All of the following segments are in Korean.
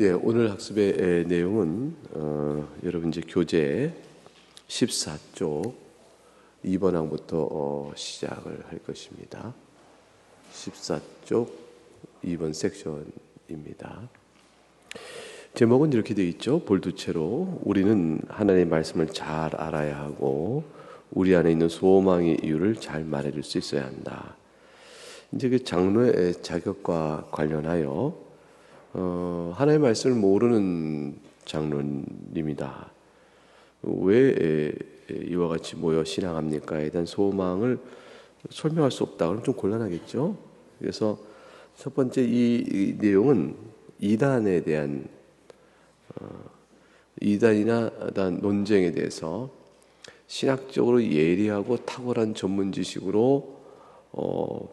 예, 오늘 학습의 내용은 여러분 이제 교재 14쪽 2번 항부터 시작을 할 것입니다. 14쪽 2번 섹션입니다. 제목은 이렇게 되어 있죠. 볼두체로 우리는 하나님의 말씀을 잘 알아야 하고 우리 안에 있는 소망의 이유를 잘 말해줄 수 있어야 한다. 이제 그 장로의 자격과 관련하여 하나님의 말씀을 모르는 장로님이다. 왜 이와 같이 모여 신앙합니까에 대한 소망을 설명할 수 없다. 그럼 좀 곤란하겠죠. 그래서 첫 번째 이 내용은 이단에 대한 이단이나 논쟁에 대해서 신학적으로 예리하고 탁월한 전문 지식으로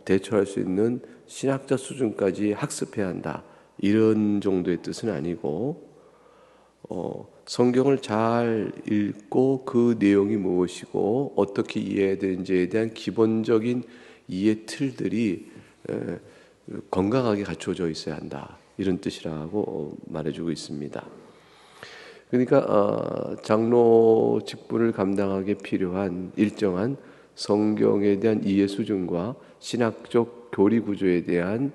대처할 수 있는 신학자 수준까지 학습해야 한다. 이런 정도의 뜻은 아니고 성경을 잘 읽고 그 내용이 무엇이고 어떻게 이해해야 되는지에 대한 기본적인 이해 틀들이 건강하게 갖춰져 있어야 한다. 이런 뜻이라고 말해주고 있습니다. 그러니까 장로 직분을 감당하기 필요한 일정한 성경에 대한 이해 수준과 신학적 교리 구조에 대한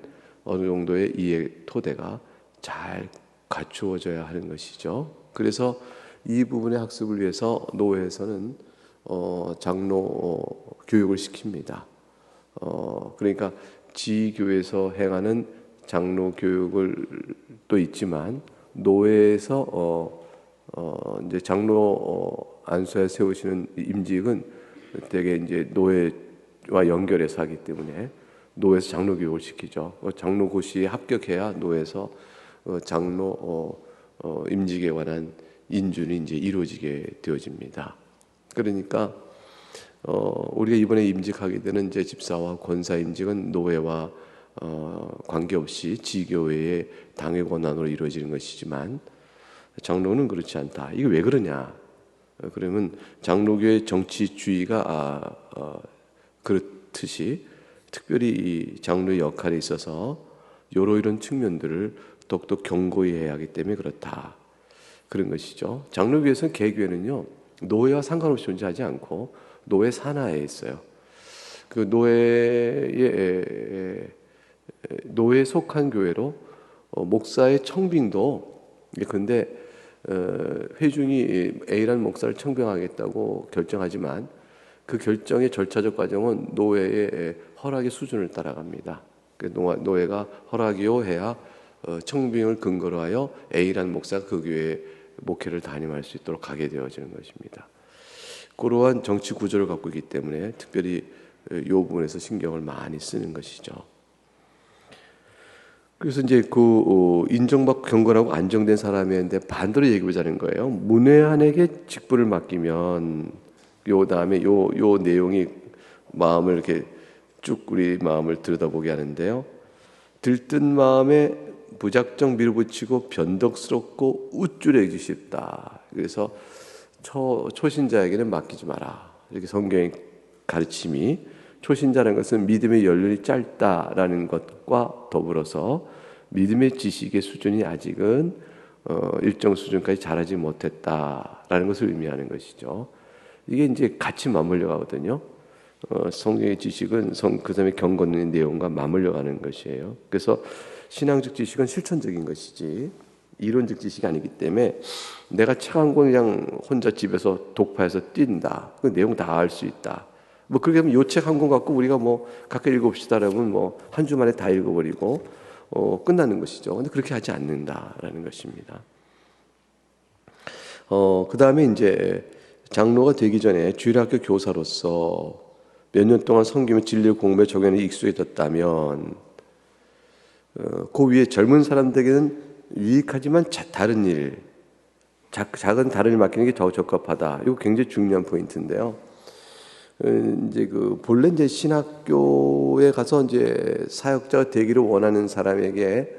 어느 정도의 이해 토대가 잘 갖추어져야 하는 것이죠. 그래서 이 부분의 학습을 위해서 노회에서는 장로 교육을 시킵니다. 그러니까 지교에서 행하는 장로 교육을 또 있지만 노회에서 이제 장로 안수에 세우시는 임직은 되게 이제 노회와 연결해서 하기 때문에 노회에서 장로 교육을 시키죠. 장로고시에 합격해야 노회에서 장로 임직에 관한 인준이 이제 이루어지게 되어집니다. 그러니까 우리가 이번에 임직하게 되는 이제 집사와 권사 임직은 노회와 관계없이 지교회의 당회 권한으로 이루어지는 것이지만 장로는 그렇지 않다. 이게 왜 그러냐? 그러면 장로교의 정치주의가 그렇듯이 특별히 이 장로의 역할에 있어서 이런 측면들을 더욱더 견고히 해야 하기 때문에 그렇다. 그런 것이죠. 장로교에서는 개교회는요 노회와 상관없이 존재하지 않고 노회 산하에 있어요. 그 노회에 속한 교회로 목사의 청빙도 근데 회중이 A라는 목사를 청빙하겠다고 결정하지만 그 결정의 절차적 과정은 노회의 허락의 수준을 따라갑니다. 노회가 허락이요 해야 청빙을 근거로 하여 A라는 목사가 그 교회에 목회를 담임할 수 있도록 하게 되어지는 것입니다. 그러한 정치 구조를 갖고 있기 때문에 특별히 이 부분에서 신경을 많이 쓰는 것이죠. 그래서 이제 그 인정받고 경건하고 안정된 사람인데 반대로 얘기하자는 거예요. 문외한에게 직분을 맡기면 요 다음에 요 내용이 마음을 이렇게 쭉 우리 마음을 들여다보게 하는데요. 들뜬 마음에 무작정 밀어붙이고 변덕스럽고 우쭐해지기 쉽다. 그래서 초신자에게는 맡기지 마라. 이렇게 성경의 가르침이 초신자라는 것은 믿음의 연륜이 짧다라는 것과 더불어서 믿음의 지식의 수준이 아직은 일정 수준까지 자라지 못했다라는 것을 의미하는 것이죠. 이게 이제 같이 맞물려 가거든요. 성경의 지식은 그 다음에 경건의 내용과 맞물려 가는 것이에요. 그래서 신앙적 지식은 실천적인 것이지 이론적 지식이 아니기 때문에 내가 책 한 권 그냥 혼자 집에서 독파해서 뛴다. 그 내용 다 알 수 있다. 뭐 그렇게 하면 요 책 한 권 갖고 우리가 뭐 가까이 읽어봅시다라면 뭐 한 주 만에 다 읽어버리고 끝나는 것이죠. 근데 그렇게 하지 않는다라는 것입니다. 그 다음에 이제 장로가 되기 전에 주일학교 교사로서 몇 년 동안 섬기며 진리의 공부에 적용에 익숙해졌다면 그 위에 젊은 사람들에게는 유익하지만 다른 일, 작은 다른 일 맡기는 게 더 적합하다. 이거 굉장히 중요한 포인트인데요. 이제 그 본래 이제 신학교에 가서 이제 사역자가 되기를 원하는 사람에게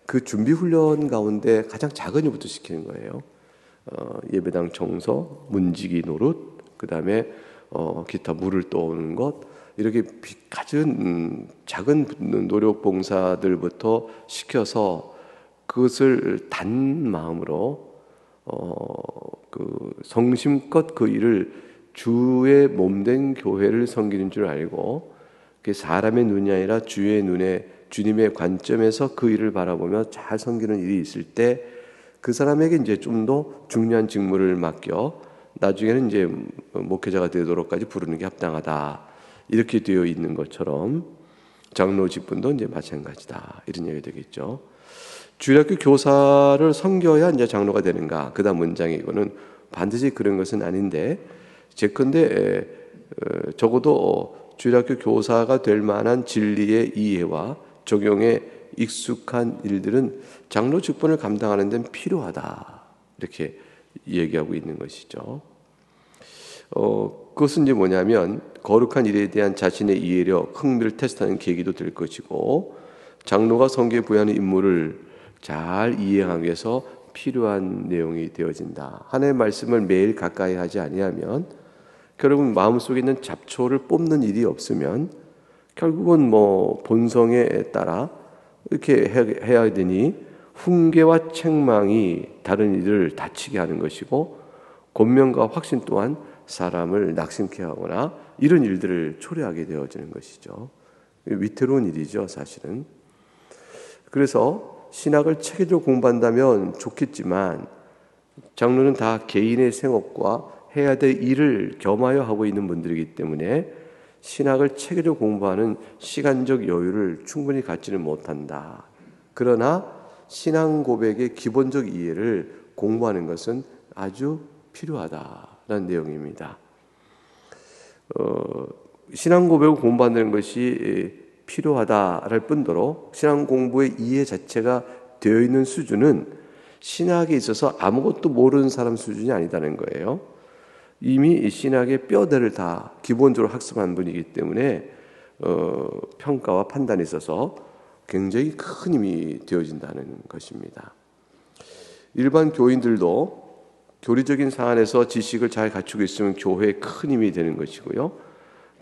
그 준비 훈련 가운데 가장 작은 일부터 시키는 거예요. 예배당 청소, 문지기 노릇, 그 다음에 기타 물을 떠오는 것, 이렇게 작은 노력 봉사들부터 시켜서 그것을 단 마음으로 그 성심껏 그 일을 주의 몸된 교회를 섬기는 줄 알고, 그 사람의 눈이 아니라 주의 눈에 주님의 관점에서 그 일을 바라보며 잘 섬기는 일이 있을 때 그 사람에게 이제 좀 더 중요한 직무를 맡겨 나중에는 이제 목회자가 되도록까지 부르는 게 합당하다, 이렇게 되어 있는 것처럼 장로 직분도 이제 마찬가지다, 이런 얘기 되겠죠. 주일학교 교사를 섬겨야 이제 장로가 되는가? 그다음 문장이 이거는 반드시 그런 것은 아닌데, 제컨대 적어도 주일학교 교사가 될 만한 진리의 이해와 적용에 익숙한 일들은 장로 직분을 감당하는 데는 필요하다, 이렇게 얘기하고 있는 것이죠. 그것은 이제 뭐냐면 거룩한 일에 대한 자신의 이해력, 흥미를 테스트하는 계기도 될 것이고, 장로가 성경에 부여하는 임무를 잘 이해하기 위해서 필요한 내용이 되어진다. 하나님의 말씀을 매일 가까이 하지 아니하면, 결국은 마음속에 있는 잡초를 뽑는 일이 없으면 결국은 뭐 본성에 따라 이렇게 해야 되니 훈계와 책망이 다른 이들을 다치게 하는 것이고, 권면과 확신 또한 사람을 낙심케 하거나 이런 일들을 초래하게 되어지는 것이죠. 위태로운 일이죠, 사실은. 그래서 신학을 체계적으로 공부한다면 좋겠지만, 장로는 다 개인의 생업과 해야 될 일을 겸하여 하고 있는 분들이기 때문에 신학을 체계적으로 공부하는 시간적 여유를 충분히 갖지는 못한다. 그러나 신앙 고백의 기본적 이해를 공부하는 것은 아주 필요하다라는 내용입니다. 신앙 고백을 공부한다는 것이 필요하다랄 뿐더러 신앙 공부의 이해 자체가 되어 있는 수준은 신학에 있어서 아무것도 모르는 사람 수준이 아니다는 거예요. 이미 신학의 뼈대를 다 기본적으로 학습한 분이기 때문에 평가와 판단에 있어서 굉장히 큰 힘이 되어진다는 것입니다. 일반 교인들도 교리적인 사안에서 지식을 잘 갖추고 있으면 교회에 큰 힘이 되는 것이고요.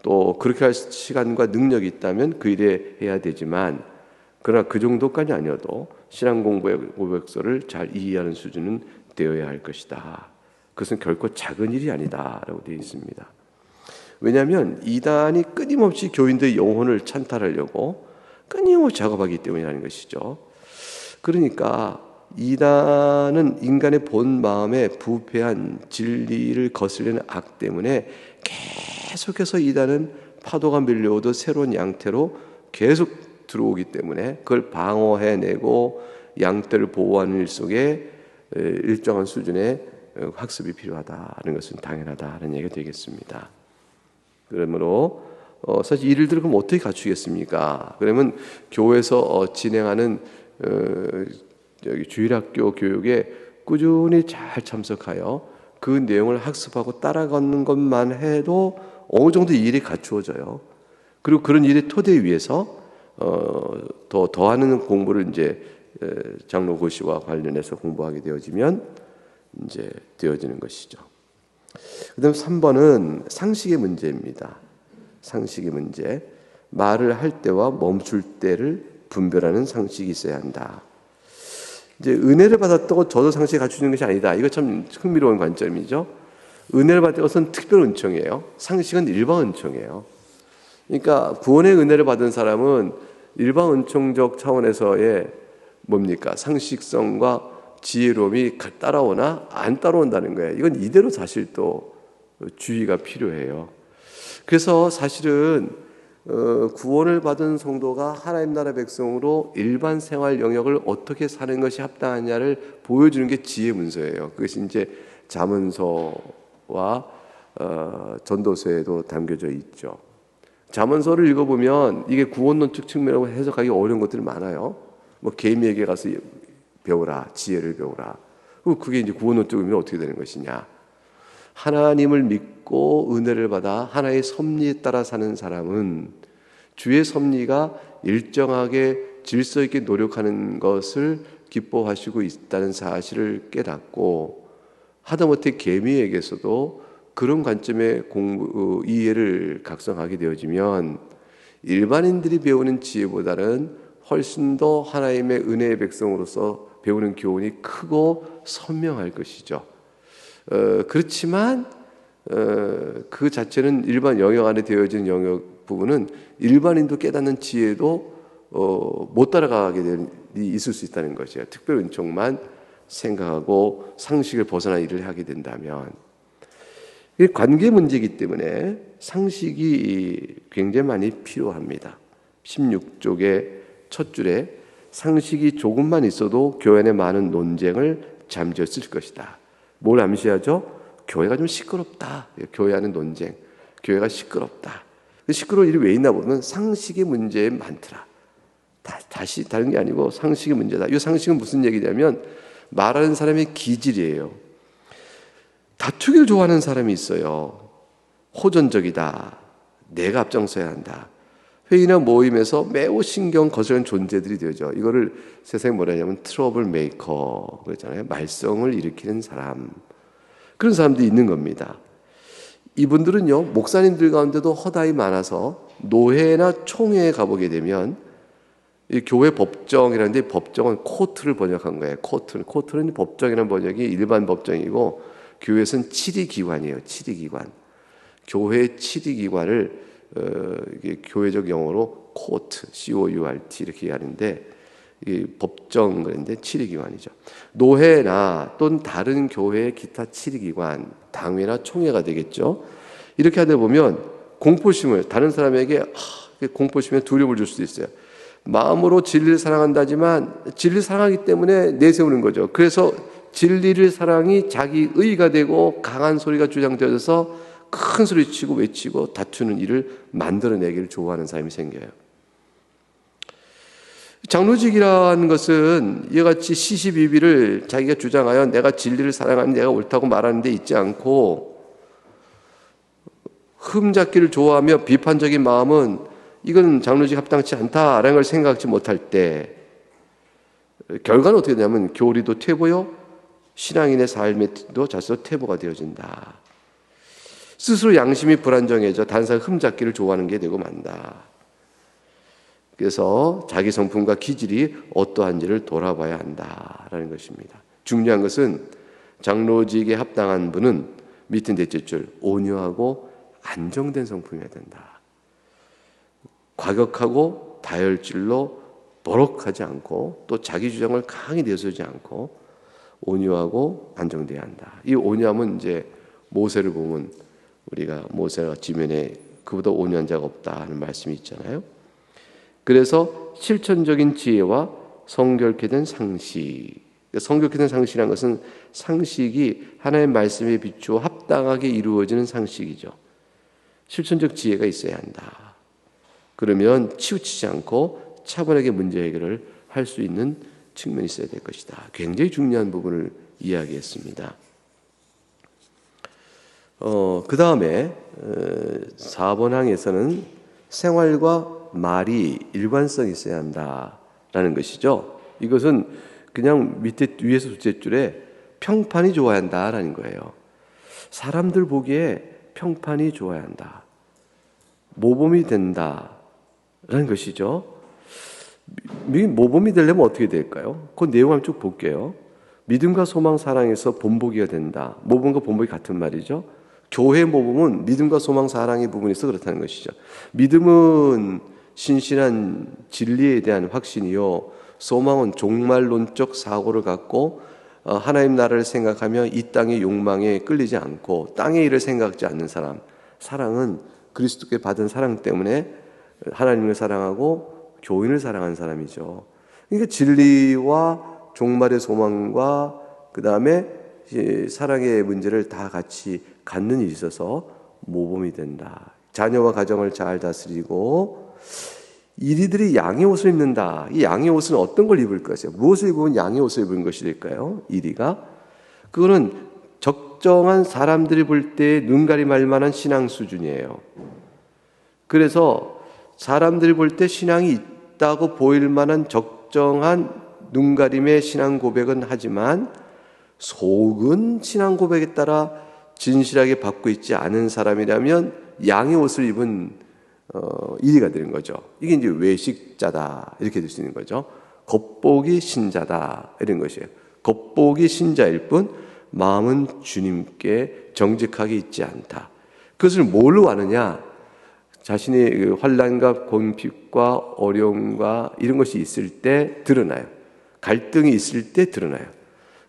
또 그렇게 할 시간과 능력이 있다면 그 일에 해야 되지만, 그러나 그 정도까지 아니어도 신앙 공부의 고백서를 잘 이해하는 수준은 되어야 할 것이다. 그것은 결코 작은 일이 아니다라고 되어 있습니다. 왜냐하면 이단이 끊임없이 교인들의 영혼을 찬탈하려고 끊임없이 작업하기 때문이라는 것이죠. 그러니까 이단은 인간의 본 마음에 부패한 진리를 거스르는 악 때문에 계속해서 이단은 파도가 밀려오도 새로운 양태로 계속 들어오기 때문에 그걸 방어해내고 양떼를 보호하는 일 속에 일정한 수준의 학습이 필요하다는 것은 당연하다는 얘기가 되겠습니다. 그러므로 사실 이 일들을 그럼 어떻게 갖추겠습니까? 그러면 교회에서 진행하는 주일학교 교육에 꾸준히 잘 참석하여 그 내용을 학습하고 따라가는 것만 해도 어느 정도 일이 갖추어져요. 그리고 그런 일의 토대 위에서 더하는 공부를 이제 장로 고시와 관련해서 공부하게 되어지면 이제 되어지는 것이죠. 그다음 3번은 상식의 문제입니다. 상식의 문제. 말을 할 때와 멈출 때를 분별하는 상식이 있어야 한다. 이제 은혜를 받았다고 저도 상식을 갖추는 것이 아니다. 이거 참 흥미로운 관점이죠. 은혜를 받은 것은 특별 은총이에요. 상식은 일반 은총이에요. 그러니까 구원의 은혜를 받은 사람은 일반 은총적 차원에서의 뭡니까? 상식성과 지혜로움이 따라오나 안 따라온다는 거예요. 이건 이대로 사실 또 주의가 필요해요. 그래서 사실은 구원을 받은 성도가 하나님 나라 백성으로 일반 생활 영역을 어떻게 사는 것이 합당하냐를 보여주는 게 지혜 문서예요. 그것이 이제 잠언서와 전도서에도 담겨져 있죠. 잠언서를 읽어보면 이게 구원론적 측면으로 해석하기 어려운 것들이 많아요. 뭐 개미에게 가서 배우라, 지혜를 배우라. 그게 이제 구원론적 의미는 어떻게 되는 것이냐? 하나님을 믿고 은혜를 받아 하나의 섭리에 따라 사는 사람은 주의 섭리가 일정하게 질서 있게 노력하는 것을 기뻐하시고 있다는 사실을 깨닫고, 하다못해 개미에게서도 그런 관점의 이해를 각성하게 되어지면 일반인들이 배우는 지혜보다는 훨씬 더 하나님의 은혜의 백성으로서 배우는 교훈이 크고 선명할 것이죠. 그렇지만 그 자체는 일반 영역 안에 되어진 영역 부분은 일반인도 깨닫는 지혜도 못 따라가게 될 일이 있을 수 있다는 것이에요. 특별 은총만 생각하고 상식을 벗어난 일을 하게 된다면, 이게 관계 문제이기 때문에 상식이 굉장히 많이 필요합니다. 16쪽의 첫 줄에 상식이 조금만 있어도 교회 안에 많은 논쟁을 잠재웠을 것이다. 뭘 암시하죠? 교회가 좀 시끄럽다. 교회 안의 논쟁, 교회가 시끄럽다. 시끄러운 일이 왜 있나 보면 상식의 문제에 많더라. 다시 다른 게 아니고 상식의 문제다. 이 상식은 무슨 얘기냐면 말하는 사람의 기질이에요. 다투기를 좋아하는 사람이 있어요. 호전적이다. 내가 앞장서야 한다. 회의나 모임에서 매우 신경 거스르는 존재들이 되죠. 이거를 세상에 뭐라 하냐면 트러블 메이커 그러잖아요. 말썽을 일으키는 사람. 그런 사람들이 있는 겁니다. 이분들은요, 목사님들 가운데도 허다히 많아서 노회나 총회에 가보게 되면 이 교회 법정이라는데, 법정은 코트를 번역한 거예요. 코트는 법정이라는 번역이 일반 법정이고, 교회에서는 치리기관이에요. 치리기관. 교회 치리기관을 이게 교회적 용어로 코트, C-O-U-R-T 이렇게 하는데, 이게 법정 그런데 치리기관이죠. 노회나 또는 다른 교회의 기타 치리기관, 당회나 총회가 되겠죠. 이렇게 하다 보면 공포심을, 다른 사람에게 공포심에 두려움을 줄 수도 있어요. 마음으로 진리를 사랑한다지만 진리를 사랑하기 때문에 내세우는 거죠. 그래서 진리를 사랑이 자기 의가 되고 강한 소리가 주장되어져서 큰 소리치고 외치고 다투는 일을 만들어내기를 좋아하는 사람이 생겨요. 장로직이라는 것은 이와 같이 시시비비를 자기가 주장하여 내가 진리를 사랑하는, 내가 옳다고 말하는 데 있지 않고, 흠잡기를 좋아하며 비판적인 마음은 이건 장로직 합당치 않다라는 걸 생각하지 못할 때 결과는 어떻게 되냐면 교리도 퇴보요, 신앙인의 삶에도 자체도 퇴보가 되어진다. 스스로 양심이 불안정해져 다른 사람 흠잡기를 좋아하는 게 되고 만다. 그래서 자기 성품과 기질이 어떠한지를 돌아봐야 한다라는 것입니다. 중요한 것은 장로직에 합당한 분은 밑에 넷째 줄 온유하고 안정된 성품이어야 된다. 과격하고 다혈질로 버럭하지 않고 또 자기 주장을 강하게 내세우지 않고 온유하고 안정돼야 한다. 이 온유함은 이제 모세를 보면 우리가 모세가 지면에 그보다 온유한 자가 없다 하는 말씀이 있잖아요. 그래서 실천적인 지혜와 성결케 된 상식. 성결케 된 상식이라는 것은 상식이 하나님의 말씀에 비추어 합당하게 이루어지는 상식이죠. 실천적 지혜가 있어야 한다. 그러면 치우치지 않고 차분하게 문제 해결을 할 수 있는 측면이 있어야 될 것이다. 굉장히 중요한 부분을 이야기했습니다. 그 다음에 4번 항에서는 생활과 말이 일관성이 있어야 한다라는 것이죠. 이것은 그냥 밑에 위에서 둘째 줄에 평판이 좋아야 한다라는 거예요. 사람들 보기에 평판이 좋아야 한다. 모범이 된다라는 것이죠. 모범이 되려면 어떻게 될까요? 그 내용 한번 쭉 볼게요. 믿음과 소망, 사랑에서 본보기가 된다. 모범과 본보기 같은 말이죠. 교회 모범은 믿음과 소망, 사랑의 부분이 있어 그렇다는 것이죠. 믿음은 신실한 진리에 대한 확신이요, 소망은 종말론적 사고를 갖고 하나님 나라를 생각하며 이 땅의 욕망에 끌리지 않고 땅의 일을 생각하지 않는 사람. 사랑은 그리스도께 받은 사랑 때문에 하나님을 사랑하고 교인을 사랑하는 사람이죠. 그러니까 진리와 종말의 소망과 그 다음에 사랑의 문제를 다 같이 갖는 일이 있어서 모범이 된다. 자녀와 가정을 잘 다스리고 이리들이 양의 옷을 입는다. 이 양의 옷은 어떤 걸 입을 것이에요? 무엇을 입으면 양의 옷을 입은 것이 될까요? 이리가 그거는 적정한 사람들이 볼 때 눈가림할 만한 신앙 수준이에요. 그래서 사람들이 볼 때 신앙이 있다고 보일 만한 적정한 눈가림의 신앙 고백은 하지만 속은 신앙 고백에 따라 진실하게 받고 있지 않은 사람이라면 양의 옷을 입은 이리가 되는 거죠. 이게 이제 외식자다 이렇게 될 수 있는 거죠. 겉보기 신자다 이런 것이에요. 겉보기 신자일 뿐 마음은 주님께 정직하게 있지 않다. 그것을 뭘로 아느냐? 자신의 그 환난과 공핍과 어려움과 이런 것이 있을 때 드러나요. 갈등이 있을 때 드러나요.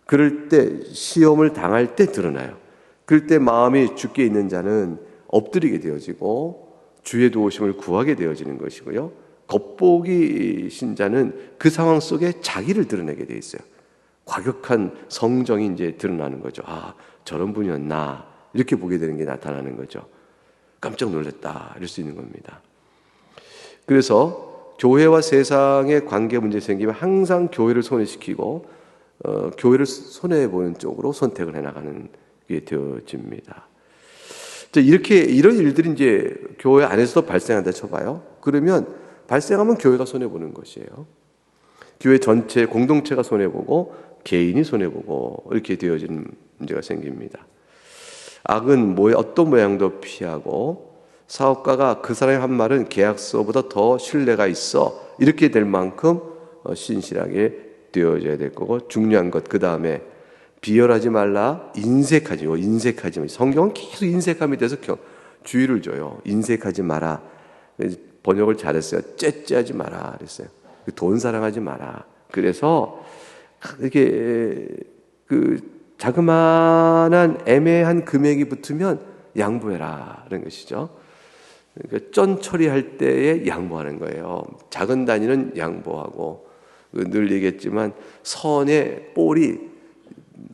그럴 때 시험을 당할 때 드러나요. 그럴 때 마음이 죽게 있는 자는 엎드리게 되어지고 주의 도우심을 구하게 되어지는 것이고요. 겉보기 신자는 그 상황 속에 자기를 드러내게 돼 있어요. 과격한 성정이 이제 드러나는 거죠. 아, 저런 분이었나 이렇게 보게 되는 게 나타나는 거죠. 깜짝 놀랐다 이럴 수 있는 겁니다. 그래서 교회와 세상의 관계 문제 생기면 항상 교회를 손해시키고 교회를 손해보는 쪽으로 선택을 해나가는 게 되어집니다. 이렇게 이런 일들이 이제 교회 안에서도 발생한다 쳐봐요. 그러면 발생하면 교회가 손해보는 것이에요. 교회 전체 공동체가 손해보고 개인이 손해보고 이렇게 되어지는 문제가 생깁니다. 악은 어떤 모양도 피하고 사업가가 그 사람의 한 말은 계약서보다 더 신뢰가 있어 이렇게 될 만큼 신실하게 되어져야 될 거고 중요한 것 그 다음에 비열하지 말라 인색하지 마. 성경은 계속 인색함에 대해서 주의를 줘요. 인색하지 마라. 번역을 잘했어요. 째째하지 마라 그랬어요. 돈 사랑하지 마라. 그래서 이렇게 그 자그마한 애매한 금액이 붙으면 양보해라 라는 것이죠. 그러니까 쩐 처리할 때에 양보하는 거예요. 작은 단위는 양보하고 늘 얘기했지만 선의 볼이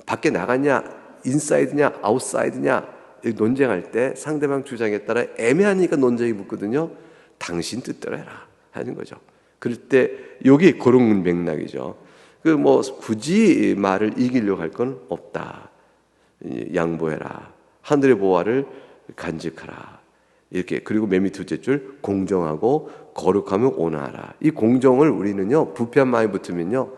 밖에 나갔냐 인사이드냐 아웃사이드냐 논쟁할 때 상대방 주장에 따라 애매하니까 논쟁이 붙거든요. 당신 뜻대로 해라 하는 거죠. 그럴 때 여기 그런 맥락이죠. 굳이 말을 이기려고 할 건 없다. 양보해라. 하늘의 보화를 간직하라. 이렇게 그리고 맨 밑 둘째 줄 공정하고 거룩하면 온화하라. 이 공정을 우리는요 부패한 마음이 붙으면요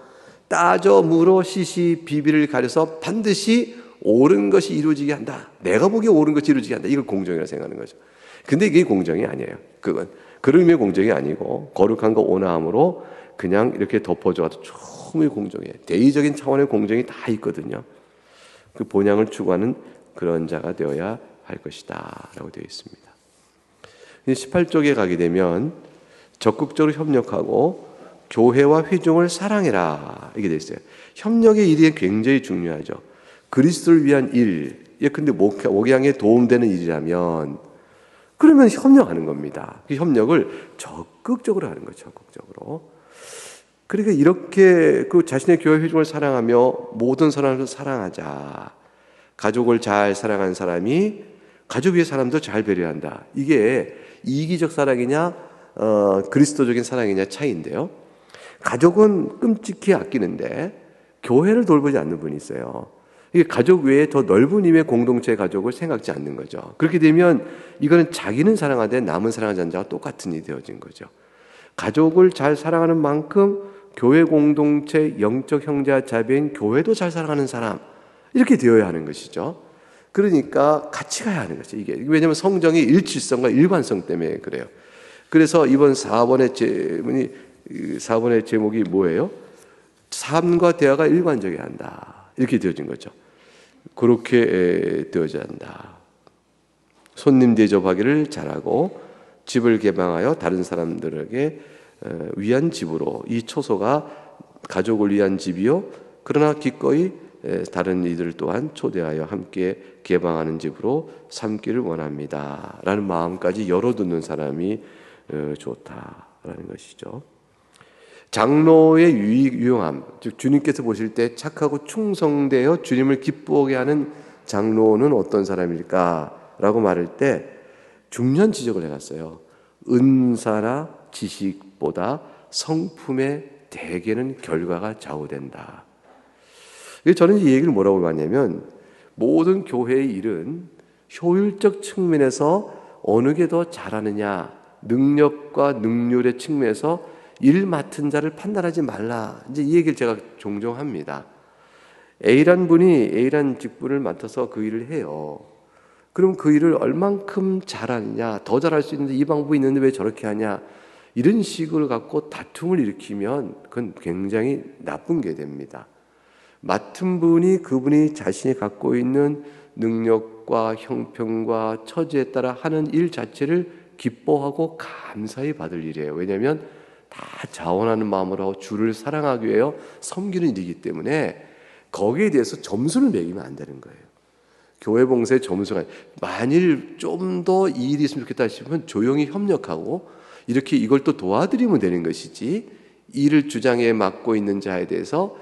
따져 물어 시시 비비를 가려서 반드시 옳은 것이 이루어지게 한다. 내가 보기에 옳은 것이 이루어지게 한다. 이걸 공정이라고 생각하는 거죠. 근데 이게 공정이 아니에요. 그건 그런 의미의 공정이 아니고 거룩한 거 온화함으로 그냥 이렇게 덮어줘도 충분히 공정해. 대의적인 차원의 공정이 다 있거든요. 그 본향을 추구하는 그런 자가 되어야 할 것이다 라고 되어 있습니다. 18쪽에 가게 되면 적극적으로 협력하고 교회와 회중을 사랑해라 이게 되어 있어요. 협력의 일이 굉장히 중요하죠. 그리스도를 위한 일, 예컨대 목양에 도움되는 일이라면 그러면 협력하는 겁니다. 그 협력을 적극적으로 하는 거죠. 적극적으로. 그러니까 이렇게 그 자신의 교회 회중을 사랑하며 모든 사람을 사랑하자. 가족을 잘 사랑한 사람이 가족 위의 사람도 잘 배려한다. 이게 이기적 사랑이냐 그리스도적인 사랑이냐 차이인데요. 가족은 끔찍히 아끼는데 교회를 돌보지 않는 분이 있어요. 이게 가족 외에 더 넓은 힘의 공동체 가족을 생각지 않는 거죠. 그렇게 되면 이거는 자기는 사랑하되 남은 사랑하지 않는 자와 똑같은 일이 되어진 거죠. 가족을 잘 사랑하는 만큼 교회 공동체 영적 형제와 자매인 교회도 잘 사랑하는 사람 이렇게 되어야 하는 것이죠. 그러니까 같이 가야 하는 거죠. 이게 왜냐하면 성정이 일치성과 일관성 때문에 그래요. 그래서 이번 4번의 제목이 뭐예요? 삶과 대화가 일관적이어야 한다. 이렇게 되어진 거죠. 그렇게 되어져야 한다. 손님 대접하기를 잘하고 집을 개방하여 다른 사람들에게 위한 집으로 이 초소가 가족을 위한 집이요. 그러나 기꺼이 다른 이들 또한 초대하여 함께 개방하는 집으로 삼기를 원합니다. 라는 마음까지 열어두는 사람이 좋다라는 것이죠. 장로의 유용함, 즉 주님께서 보실 때 착하고 충성되어 주님을 기쁘게 하는 장로는 어떤 사람일까? 라고 말할 때 중요한 지적을 해놨어요. 은사나 지식보다 성품의 대개는 결과가 좌우된다. 저는 이 얘기를 뭐라고 하냐면 모든 교회의 일은 효율적 측면에서 어느 게 더 잘하느냐 능력과 능률의 측면에서 일 맡은 자를 판단하지 말라. 이제 이 얘기를 제가 종종 합니다. A란 분이 A란 직분을 맡아서 그 일을 해요. 그럼 그 일을 얼만큼 잘하느냐, 더 잘할 수 있는데 이 방법이 있는데 왜 저렇게 하냐? 이런 식으로 갖고 다툼을 일으키면 그건 굉장히 나쁜 게 됩니다. 맡은 분이 그분이 자신이 갖고 있는 능력과 형편과 처지에 따라 하는 일 자체를 기뻐하고 감사히 받을 일이에요. 왜냐하면 다 자원하는 마음으로 하고 주를 사랑하기 위하여 섬기는 일이기 때문에 거기에 대해서 점수를 매기면 안 되는 거예요. 교회 봉사의 점수가 만일 좀 더 이 일이 있으면 좋겠다 싶으면 조용히 협력하고 이렇게 이걸 또 도와드리면 되는 것이지, 일을 주장에 맡고 있는 자에 대해서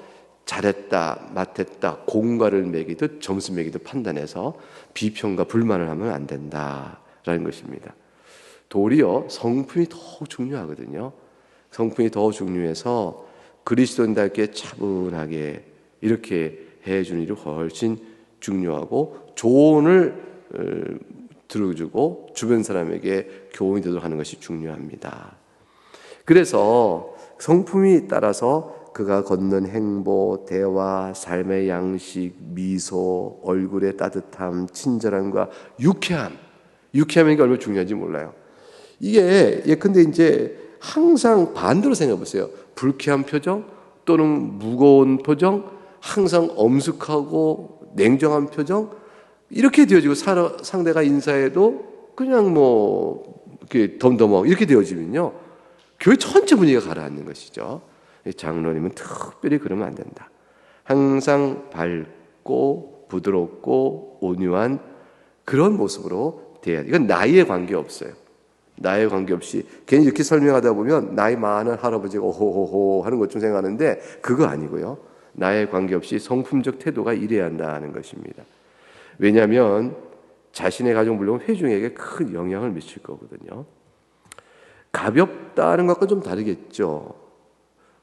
잘했다, 못했다, 공과를 매기듯 점수 매기듯 판단해서 비평과 불만을 하면 안 된다라는 것입니다. 도리어 성품이 더욱 중요하거든요. 성품이 더 중요해서 그리스도인답게 차분하게 이렇게 해주는 일이 훨씬 중요하고, 조언을 들어주고 주변 사람에게 교훈이 되도록 하는 것이 중요합니다. 그래서 성품이 따라서 그가 걷는 행보, 대화, 삶의 양식, 미소, 얼굴의 따뜻함, 친절함과 유쾌함이 얼마나 중요한지 몰라요. 이게 예컨대 이제 항상 반대로 생각해 보세요. 불쾌한 표정 또는 무거운 표정, 항상 엄숙하고 냉정한 표정, 이렇게 되어지고 상대가 인사해도 그냥 뭐 이렇게 덤덤하고 이렇게 되어지면요, 교회 전체 분위기가 가라앉는 것이죠. 장로님은 특별히 그러면 안 된다. 항상 밝고 부드럽고 온유한 그런 모습으로 돼야 돼. 이건 나이에 관계없어요. 나이에 관계없이 괜히 이렇게 설명하다 보면 나이 많은 할아버지가 오호호호 하는 것좀 생각하는데 그거 아니고요. 나이에 관계없이 성품적 태도가 이래야 한다는 것입니다. 왜냐하면 자신의 가족 물론 회중에게 큰 영향을 미칠 거거든요. 가볍다는 것과 좀 다르겠죠.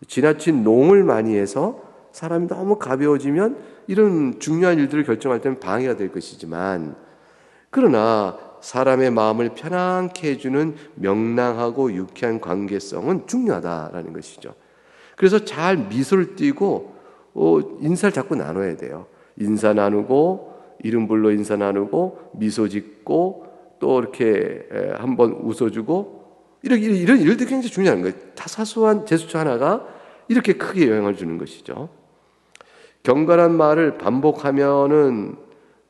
지나친 농을 많이 해서 사람이 너무 가벼워지면 이런 중요한 일들을 결정할 때는 방해가 될 것이지만, 그러나 사람의 마음을 편안케 해주는 명랑하고 유쾌한 관계성은 중요하다라는 것이죠. 그래서 잘 미소를 띠고 인사를 자꾸 나눠야 돼요. 인사 나누고 이름 불러 인사 나누고 미소 짓고 또 이렇게 한번 웃어주고 이런 일들이 굉장히 중요한 거예요. 다 사소한 제스처 하나가 이렇게 크게 영향을 주는 것이죠. 경건한 말을 반복하면은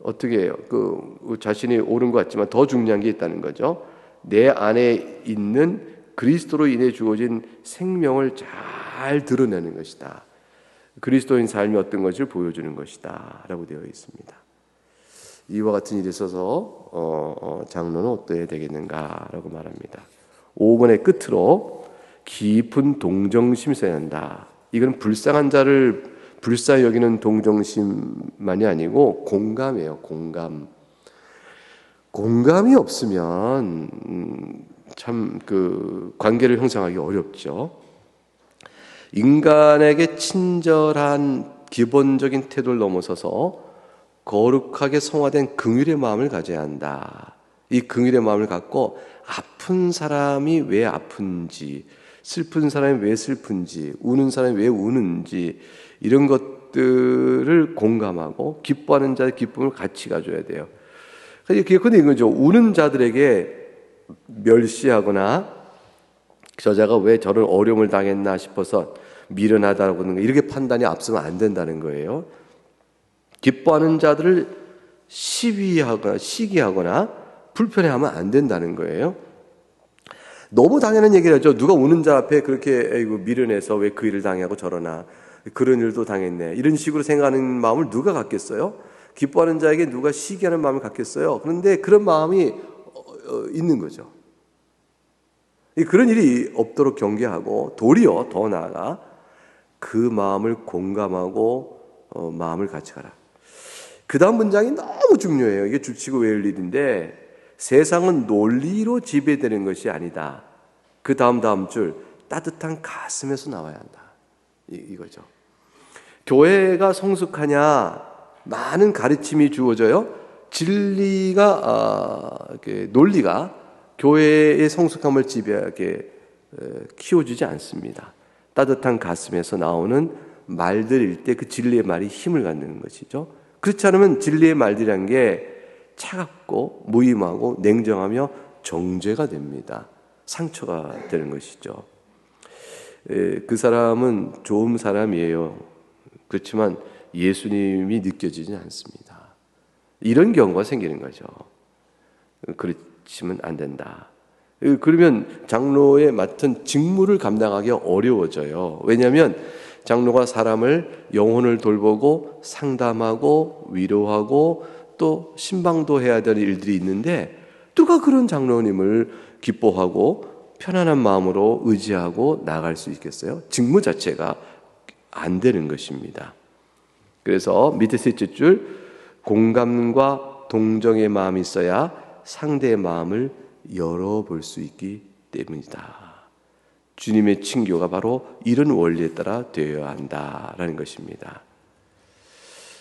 어떻게 해요? 그 자신이 옳은 것 같지만 더 중요한 게 있다는 거죠. 내 안에 있는 그리스도로 인해 주어진 생명을 잘 드러내는 것이다. 그리스도인 삶이 어떤 것을 보여주는 것이다 라고 되어 있습니다. 이와 같은 일이 있어서 장로는 어떠해야 되겠는가라고 말합니다. 5번의 끝으로 깊은 동정심이 있어야 한다. 이건 불쌍한 자를 불쌍히 여기는 동정심만이 아니고 공감이에요. 공감이 없으면 참 그 관계를 형성하기 어렵죠. 인간에게 친절한 기본적인 태도를 넘어서서 거룩하게 성화된 긍휼의 마음을 가져야 한다. 이 긍휼의 마음을 갖고 아픈 사람이 왜 아픈지, 슬픈 사람이 왜 슬픈지, 우는 사람이 왜 우는지 이런 것들을 공감하고 기뻐하는 자의 기쁨을 같이 가져야 돼요. 그런데 이거죠. 우는 자들에게 멸시하거나 저자가 왜 저런 어려움을 당했나 싶어서 미련하다고 하는 거, 이렇게 판단이 앞서면 안 된다는 거예요. 기뻐하는 자들을 시비하거나 시기하거나 불편해하면 안 된다는 거예요. 너무 당연한 얘기를 하죠. 누가 우는 자 앞에 그렇게 에이구 미련해서 왜 그 일을 당하고 저러나, 그런 일도 당했네, 이런 식으로 생각하는 마음을 누가 갖겠어요? 기뻐하는 자에게 누가 시기하는 마음을 갖겠어요? 그런데 그런 마음이 있는 거죠. 그런 일이 없도록 경계하고 도리어 더 나아가 그 마음을 공감하고 마음을 같이 가라. 그 다음 문장이 너무 중요해요. 이게 줄치고 외울 일인데, 세상은 논리로 지배되는 것이 아니다. 그 다음 줄 따뜻한 가슴에서 나와야 한다. 이거죠. 교회가 성숙하냐, 많은 가르침이 주어져요. 진리가 논리가 교회의 성숙함을 지배하게 키워주지 않습니다. 따뜻한 가슴에서 나오는 말들일 때 그 진리의 말이 힘을 갖는 것이죠. 그렇지 않으면 진리의 말들이란 게 차갑고 무임하고 냉정하며 정죄가 됩니다. 상처가 되는 것이죠. 그 사람은 좋은 사람이에요. 그렇지만 예수님이 느껴지지 않습니다. 이런 경우가 생기는 거죠. 그렇지면 안 된다. 그러면 장로의 맡은 직무를 감당하기 어려워져요. 왜냐하면 장로가 사람을 영혼을 돌보고 상담하고 위로하고 또 신방도 해야 될 일들이 있는데 누가 그런 장로님을 기뻐하고 편안한 마음으로 의지하고 나갈 수 있겠어요? 직무 자체가 안 되는 것입니다. 그래서 밑에 셋째 줄, 공감과 동정의 마음이 있어야 상대의 마음을 열어볼 수 있기 때문이다. 주님의 친교가 바로 이런 원리에 따라 되어야 한다라는 것입니다.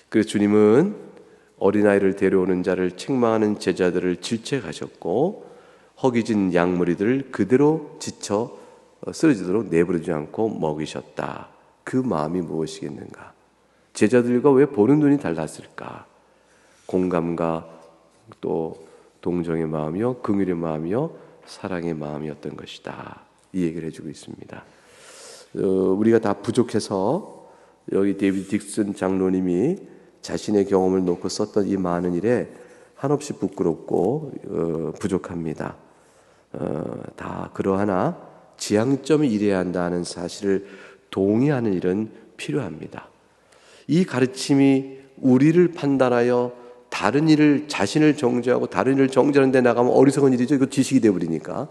그래서 주님은 어린아이를 데려오는 자를 책망하는 제자들을 질책하셨고 허기진 양무리들을 그대로 지쳐 쓰러지도록 내버리지 않고 먹이셨다. 그 마음이 무엇이겠는가? 제자들과 왜 보는 눈이 달랐을까? 공감과 또 동정의 마음이요, 긍휼의 마음이요, 사랑의 마음이었던 것이다. 이 얘기를 해주고 있습니다. 우리가 다 부족해서 여기 데이비드 딕슨 장로님이 자신의 경험을 놓고 썼던 이 많은 일에 한없이 부끄럽고 부족합니다. 다 그러하나 지향점이 이래야 한다는 사실을 동의하는 일은 필요합니다. 이 가르침이 우리를 판단하여 다른 일을 자신을 정죄하고 다른 일을 정죄하는 데 나가면 어리석은 일이죠. 이거 지식이 되어버리니까.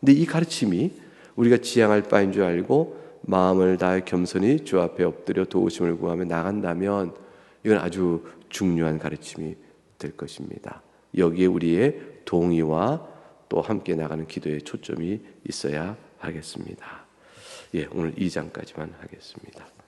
근데 이 가르침이 우리가 지향할 바인 줄 알고 마음을 다해 겸손히 주 앞에 엎드려 도우심을 구하며 나간다면 이건 아주 중요한 가르침이 될 것입니다. 여기에 우리의 동의와 또 함께 나가는 기도의 초점이 있어야 하겠습니다. 오늘 2장까지만 하겠습니다.